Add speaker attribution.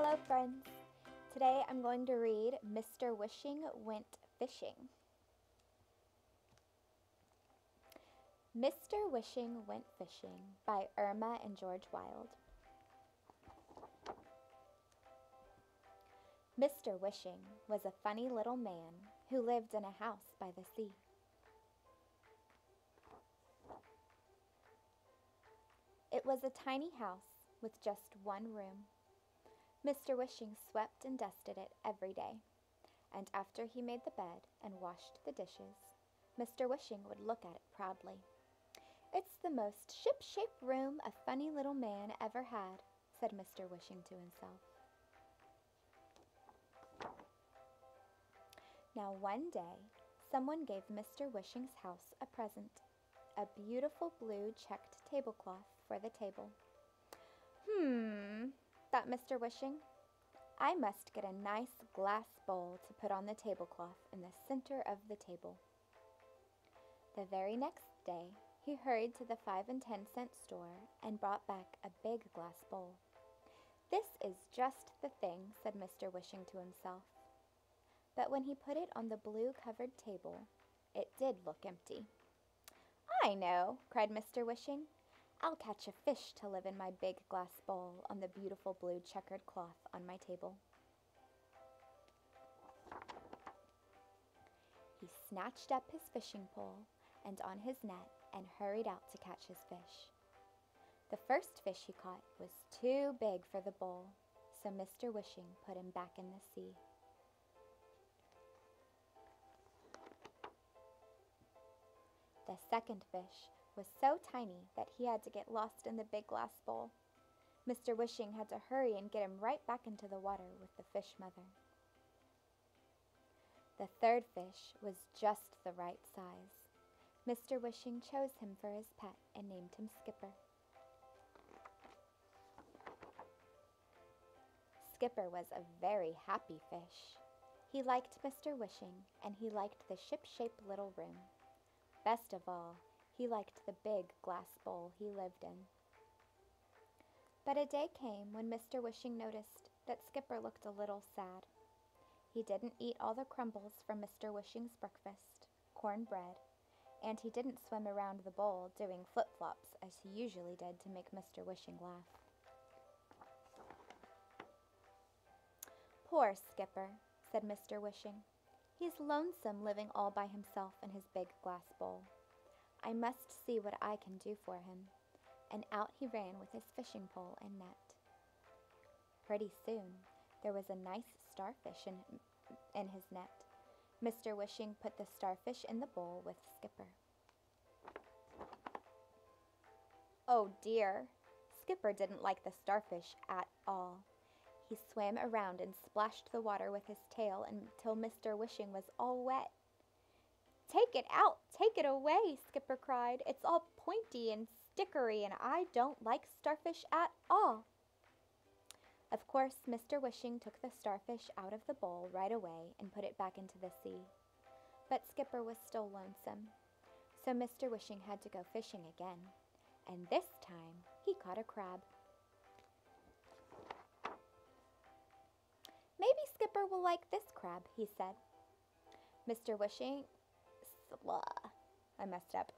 Speaker 1: Hello friends! Today I'm going to read Mr. Wishing Went Fishing. Mr. Wishing Went Fishing by Irma and George Wilde. Mr. Wishing was a funny little man who lived in a house by the sea. It was a tiny house with just one room. Mr. Wishing swept and dusted it every day, and after he made the bed and washed the dishes, Mr. Wishing would look at it proudly. "It's the most ship-shape room a funny little man ever had," said Mr. Wishing to himself. Now one day, someone gave Mr. Wishing's house a present, a beautiful blue checked tablecloth for the table. Thought Mr. Wishing. "I must get a nice glass bowl to put on the tablecloth in the center of the table." The very next day, he hurried to the 5 and 10 cent store and brought back a big glass bowl. "This is just the thing," said Mr. Wishing to himself. But when he put it on the blue-covered table, it did look empty. "I know," cried Mr. Wishing. "I'll catch a fish to live in my big glass bowl on the beautiful blue checkered cloth on my table." He snatched up his fishing pole and on his net and hurried out to catch his fish. The first fish he caught was too big for the bowl, so Mr. Wishing put him back in the sea. The second fish was so tiny that he had to get lost in the big glass bowl. Mr. Wishing had to hurry and get him right back into the water with the fish mother. The third fish was just the right size. Mr. Wishing chose him for his pet and named him Skipper. Skipper was a very happy fish. He liked Mr. Wishing, and he liked the ship-shaped little room. Best of all, he liked the big glass bowl he lived in. But a day came when Mr. Wishing noticed that Skipper looked a little sad. He didn't eat all the crumbles from Mr. Wishing's breakfast, cornbread, and he didn't swim around the bowl doing flip-flops as he usually did to make Mr. Wishing laugh. "Poor Skipper," said Mr. Wishing. "He's lonesome living all by himself in his big glass bowl. I must see what I can do for him." And out he ran with his fishing pole and net. Pretty soon, there was a nice starfish in his net. Mr. Wishing put the starfish in the bowl with Skipper. Oh dear! Skipper didn't like the starfish at all. He swam around and splashed the water with his tail until Mr. Wishing was all wet. "Take it out! Take it away!" Skipper cried. "It's all pointy and stickery, and I don't like starfish at all." Of course, Mr. Wishing took the starfish out of the bowl right away and put it back into the sea. But Skipper was still lonesome, so Mr. Wishing had to go fishing again, and this time he caught a crab. "Maybe Skipper will like this crab," he said. Mr. Wishing, I messed up.